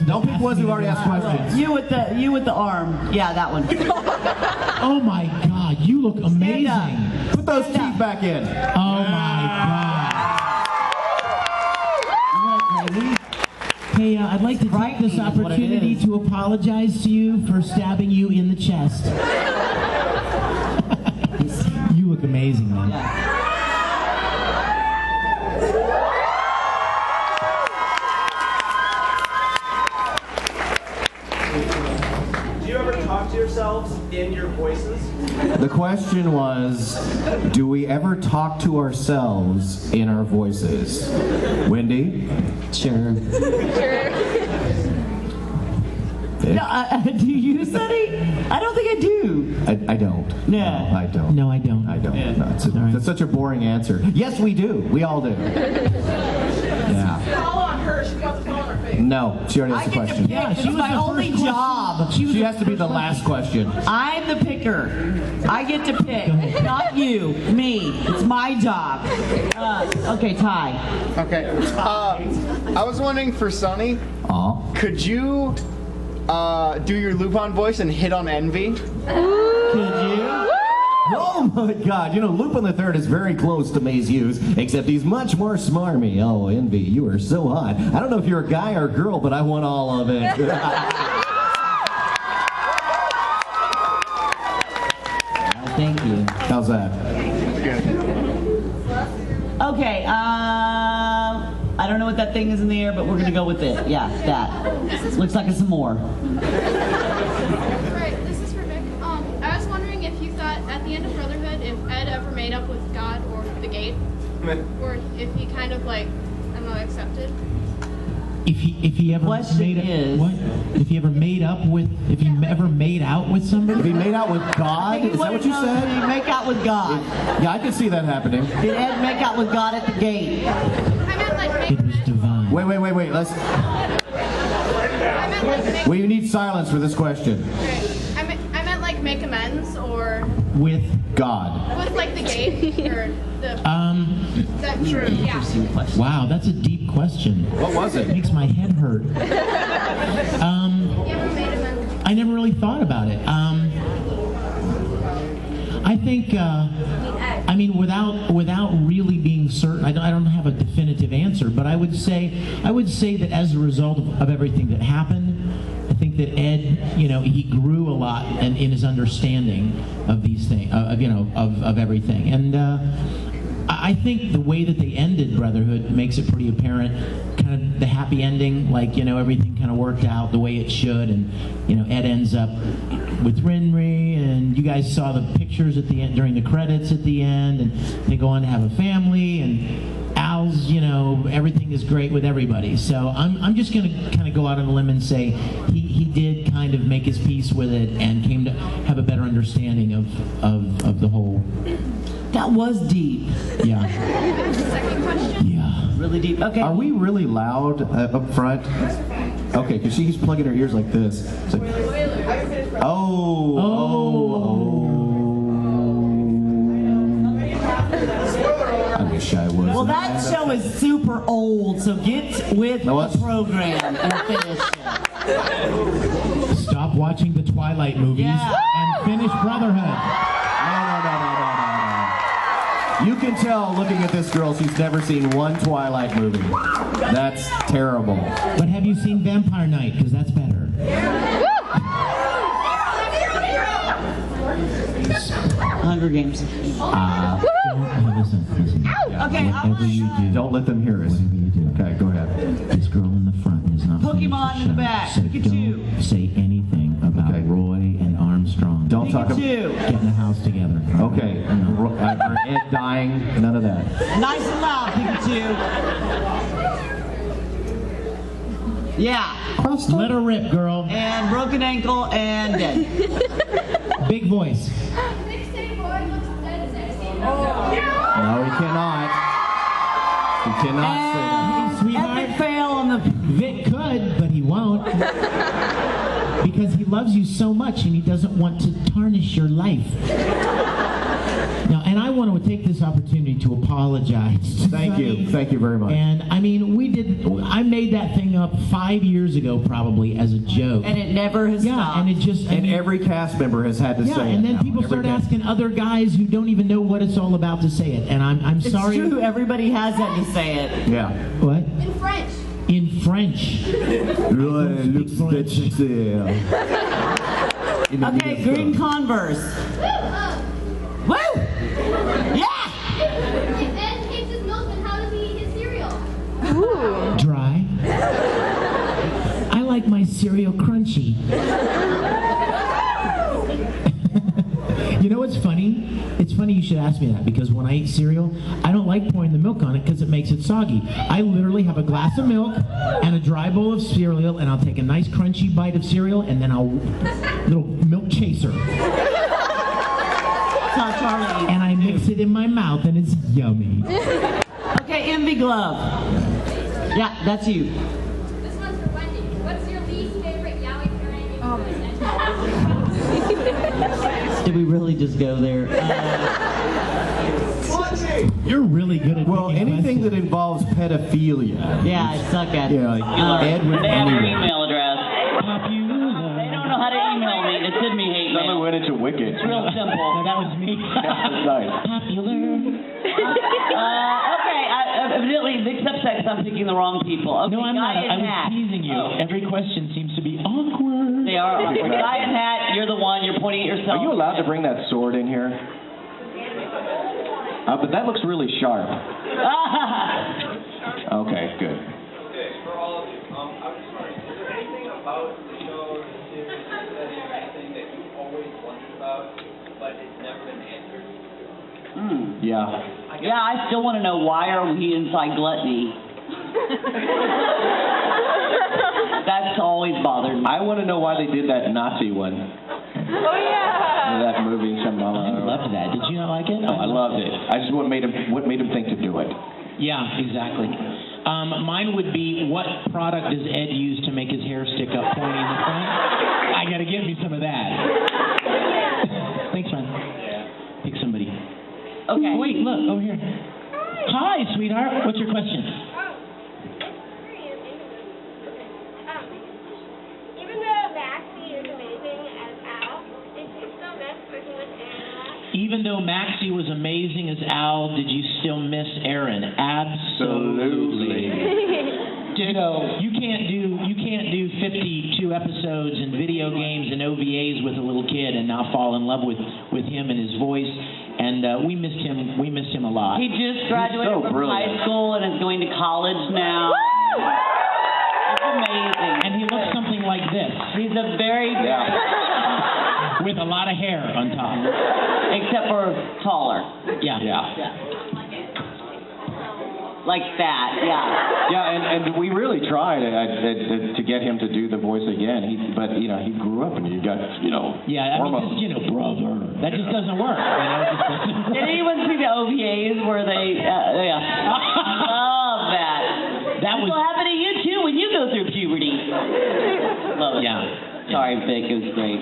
Don't pick ones who've already asked questions. You with the arm. Yeah, that one. Oh my God, you look amazing. Put those teeth back in. Oh my God. Isn't that crazy? Hey, I'd like to take this opportunity to apologize to you for stabbing you in the chest. You look amazing, man. Yeah. Do you ever talk to yourselves in your voices? The question was, do we ever talk to ourselves in our voices? Wendy? Sure. No, do you, Sonny? I don't think I do. I don't. No. I don't. No, I don't. I don't. Yeah. No, that's such a boring answer. Yes, we do. We all do. Yeah. Fall on her. She got the fall on her face. No, she already I has the get to question. pick. Yeah, It's she was my the only first job. She has to be the last question. I'm the picker. I get to pick. Not you. Me. It's my job. Okay, Ty. Okay. I was wondering for Sonny, Aw. could you do your Lupin voice and hit on Envy? Could you? Oh my God! You know, Lupin the Third is very close to Maze Hughes, except he's much more smarmy. Oh, Envy, you are so hot. I don't know if you're a guy or a girl, but I want all of it. Thank you. How's that? Okay, I don't know what that thing is in the air, but we're gonna go with it. Yeah, that. Looks like it's some more. Right, this is for Vic. I was wondering if you thought at the end of Brotherhood, if Ed ever made up with God or the Gate, or if he kind of like, I don't know, accepted. If he ever Question made is- what? If he ever made up with? If he ever made out with If somebody? he made out with God, is that what you Did said? he make out with God? Yeah, I can see that happening. Did Ed make out with God at the gate? I meant like make It was divine. Wait. Let's. I meant like make. We need silence for this question. Okay. I meant like make amends or With God. with like the Gate or the that true. Yeah. Interesting question. wow, that's a deep question. What was It it? makes my head hurt. You ever made amends? I never really thought about it. I think, I mean, without really being certain, I don't have a definitive answer, but I would say that as a result of everything that happened, I think that Ed, he grew a lot in his understanding of these things, of everything, and I think the way that they ended Brotherhood makes it pretty apparent, kind of the happy ending, like, everything kind of worked out the way it should, and, Ed ends up with Rinri, and you guys saw the pictures at the end, during the credits at the end, and they go on to have a family, and Al's, everything is great with everybody. So I'm just going to kind of go out on a limb and say he did kind of make his peace with it and came to have a better understanding of the whole. That was deep. Yeah. Second question. Yeah. Really deep. Okay. Are we really loud up front? Okay, because she's plugging her ears like this. It's like, I wish I was. Well, that show is super old, so get with Know what? the program and finish it. Stop watching the Twilight movies Yeah. and finish Brotherhood. No. You can tell looking at this girl, she's never seen one Twilight movie. That's terrible. But have you seen Vampire Night? Because that's better. Hunger Games. Listen. Okay, Whatever you do, Don't let them hear us. whatever you do. Okay, go ahead. This girl in the front is not Pokemon finished in the show, back. So Pikachu. don't say anything about Okay. Roy and Armstrong. Don't talk about. Pikachu. Get in the house together. Okay, or Ed dying, none of that. Nice and loud, Pikachu. Yeah. Let her rip, girl. And broken ankle and dead. Big voice. Big city boy looks dead as anything. No, he cannot. He cannot say that. And sweetheart. epic fail on the. Vic could, but he won't. Because he loves you so much and he doesn't want to tarnish your life. Now, and I want to to take this opportunity to apologize. Thank you very much. And I mean, I made that thing up 5 years ago, probably as a joke. And it never has stopped. And it just And every cast member has had to say it. and then now. people Every start cast- asking other guys who don't even know what it's all about to say it. And I'm It's sorry. true. Everybody has had to say it. Yeah. What? In French. In French. Okay, green Converse. Woo! Yeah! If Ed takes his milk, then how does he eat his cereal? Dry. I like my cereal crunchy. You know what's funny? It's funny you should ask me that, because when I eat cereal, I don't like pouring the milk on it because it makes it soggy. I literally have a glass of milk and a dry bowl of cereal, and I'll take a nice crunchy bite of cereal, and then little milk chaser, That's how Charlie eats. and I mix it in my mouth, and it's yummy. Okay, Envy Glove. Yeah, that's you. This one's for Wendy. What's your least favorite yaoi pairing? Did we really just go there? You're really good at Well, picking anything that questions. involves pedophilia. Yeah, I suck at it. Yeah, like Ed with They have your anyone. email address. They don't know how to email me. It's send me hate mail. went into Wicked. It's real simple. No, that was me. That's nice. Okay, evidently, except sex, I'm picking the wrong people. Okay, No, I'm not. Guy in I was hat. teasing you. Oh. Every question seems to be awkward. They are awkward. Guy in hat, you're the one. You're pointing at yourself. Are you allowed to bring that sword in here? But that looks really sharp. Okay, good. Okay, for all of you, I was just wondering, is there anything about the show or the series that is anything that you always wondered about, but it's never been answered? Yeah. Yeah, I still want to know, why are we inside gluttony? That's always bothered me. I want to know why they did that Nazi one. Oh, yeah. That movie. I loved that. Did you not like it? No, I loved it. I just what made him think to do it. Yeah, exactly. Mine would be, what product does Ed use to make his hair stick up pointy in the front? I gotta get me some of that. Thanks, man. Pick somebody. Okay. Wait, look, over here. Hi, sweetheart. What's your question? Even though Maxie is amazing as Al, did you still miss working with Aaron? Even though Maxie was amazing as Al, did you still miss Aaron? Absolutely. Ditto. You can't do 52 episodes and video games and OVAs with a little kid and not fall in love with him and his voice. And we missed him. We missed him a lot. He just graduated so from brilliant. high school and is going to college now. It's amazing. And he looks something like this, He's a very, with a lot of hair on top. except for taller. Yeah. Like that, yeah. Yeah, and we really tried to get him to do the voice again. But he grew up and he got Yeah, I mean, hormones. just, brother. That just doesn't work. It just doesn't work. Did anyone see the OVAs where they, love that. That This was, will happen to you too when you go through puberty. Love it. yeah. Sorry, Vic, it was great.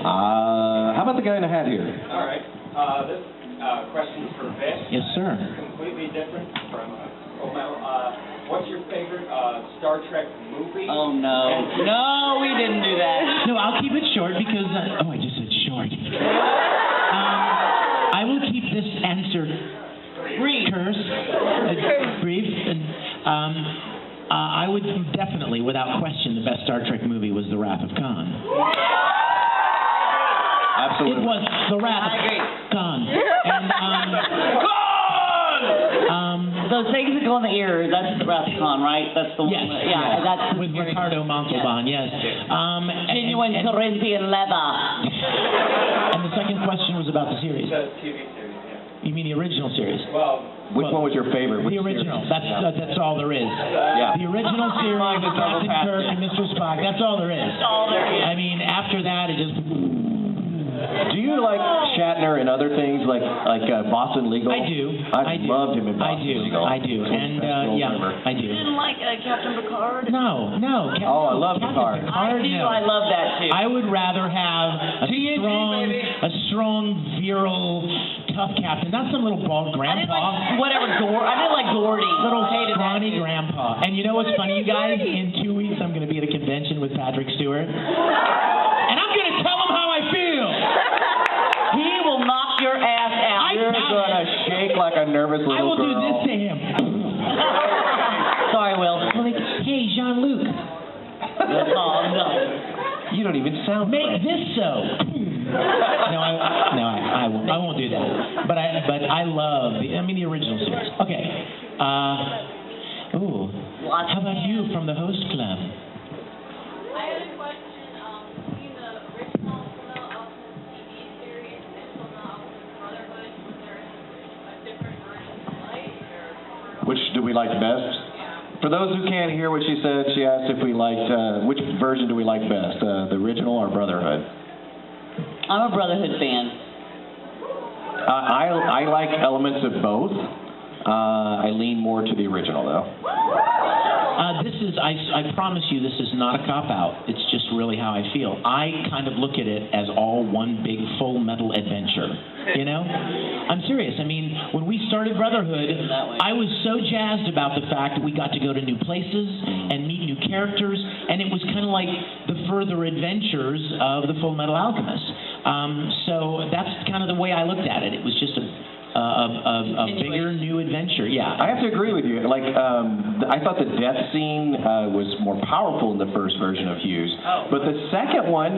How about the guy in the hat here? All right, this question is for Vic. Yes, sir. Completely different from Fullmetal. What's your favorite Star Trek movie? Oh, no. No, we didn't do that. No, I'll keep it short because, I just said short. I will keep this answer brief. Brief. And, I would definitely, without question, the best Star Trek movie was The Wrath of Khan. Absolutely. It was The Wrath I agree. of Khan. And, Those things that go in the ear, that's the Wrath of Khan, right? That's the one. yes, Yeah, yes. that's with very- Ricardo Montalban, yes. Genuine Corinthian leather. And the second question was about the series. The TV series, yeah. You mean the original series? Well, Which one was your favorite? The Which original. series? That's all there is. Yeah. The original series with Captain Kirk and Mr. Spock. That's all there is. All there is. I mean, after that, it just. Do you like Shatner Shatner in other things like Boston Legal? I do. I loved him in Boston Legal. I do. It's one of the best roles ever. I do. You didn't like Captain Picard? No. Oh, I love Picard. I do. No. I love that too. I would rather have a strong, virile, tough captain, not some little bald I didn't grandpa. like whatever. I didn't like Gordy. Little Hated that scrawny too. grandpa. And you know what's funny, you guys? In 2 weeks, I'm going to be at a convention with Patrick Stewart. And I'm going to tell him how I feel. He will knock your ass out. You're gonna shake like a nervous little girl. I will do this to him. Sorry, Will. Like, hey, Jean-Luc, No. You don't even sound make French. this so. I won't. I won't do that. But I love the original series. Okay. How about you from the host club? I had a question between the original Fullmetal Alchemist TV series and Fullmetal Alchemist Brotherhood. Was there a different version you liked? Which do we like best? For those who can't hear what she said, she asked if we liked, which version do we like best, the original or Brotherhood? I'm a Brotherhood fan. I like elements of both. I lean more to the original, though. I promise you, this is not a cop-out. It's just really how I feel. I kind of look at it as all one big full metal adventure, you know? I'm serious. I mean, when we started Brotherhood, I was so jazzed about the fact that we got to go to new places and meet new characters, and it was kind of like the further adventures of the Fullmetal Alchemist. So that's kind of the way I looked at it. It was just a bigger new adventure. Yeah. I have to agree with you. Like, I thought the death scene was more powerful in the first version of Hughes, but the second one,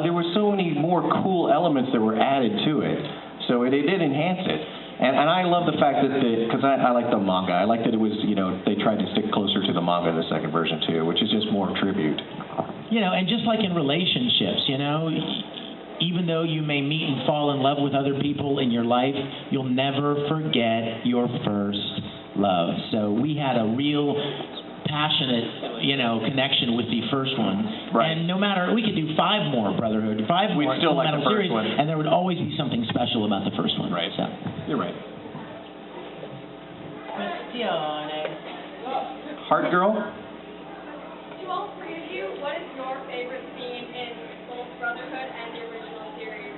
there were so many more cool elements that were added to it, so it did enhance it. And I love the fact that because I like the manga. I like that it was, they tried to stick closer to the manga in the second version too, which is just more tribute. And just like in relationships, even though you may meet and fall in love with other people in your life, you'll never forget your first love. So we had a real passionate, connection with the first one. Right. And no matter, we could do 5 more Brotherhood, 5 more We'd still like the Fullmetal first series, one. and there would always be something special about the first one. Right. So. You're right. Heart Girl? To all 3 of you, what is your favorite scene in both Brotherhood and the original series?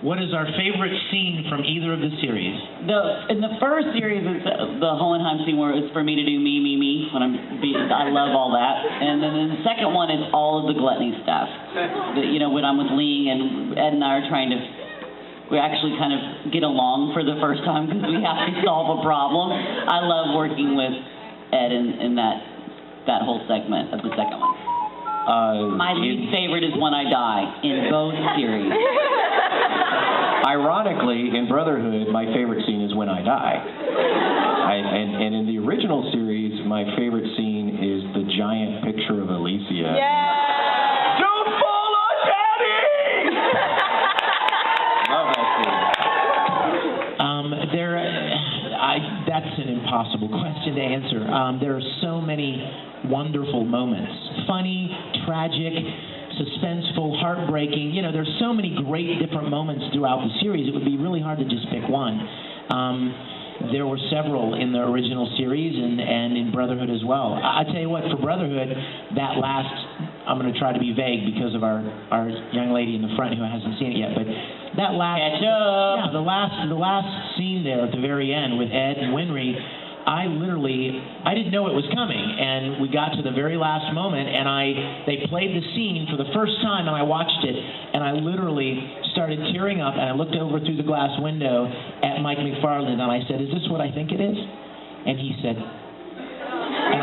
What is our favorite scene from either of the series? In the first series, it's the Hohenheim scene where it's for me to do me. When I love all that. And then in the second one, it's all of the gluttony stuff. When I'm with Ling and Ed and I are trying to, we actually kind of get along for the first time because we have to solve a problem. I love working with Ed in that whole segment of the second one. My least favorite is When I Die in both series. Ironically, in Brotherhood, my favorite scene is When I Die. And in the original series, my favorite scene is the giant picture of Alicia. Yeah! Don't fall on Daddy! Love that scene. That's an impossible question to answer. There are so many wonderful moments. Funny, tragic, suspenseful, heartbreaking. There's so many great different moments throughout the series. It would be really hard to just pick one. There were several in the original series and in Brotherhood as well. I tell you what, for Brotherhood, that last, I'm going to try to be vague because of our young lady in the front who hasn't seen it yet, but that last, the last scene there at the very end with Ed and Winry, I didn't know it was coming, and we got to the very last moment, and they played the scene for the first time, and I watched it, and I literally started tearing up, and I looked over through the glass window at Mike McFarland, and I said, "Is this what I think it is?" And he said, and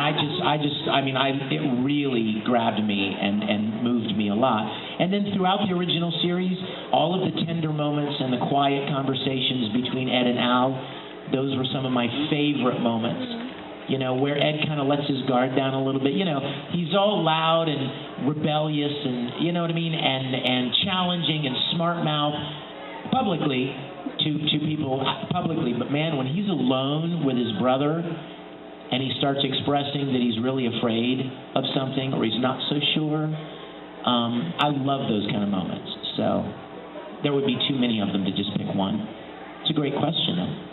it really grabbed me and moved me a lot. And then throughout the original series, all of the tender moments and the quiet conversations between Ed and Al, those were some of my favorite moments. Where Ed kind of lets his guard down a little bit. He's all loud and rebellious and, you know what I mean, and challenging and smart mouth publicly to people publicly. But man, when he's alone with his brother and he starts expressing that he's really afraid of something or he's not so sure, I love those kind of moments. So there would be too many of them to just pick one. It's a great question, though.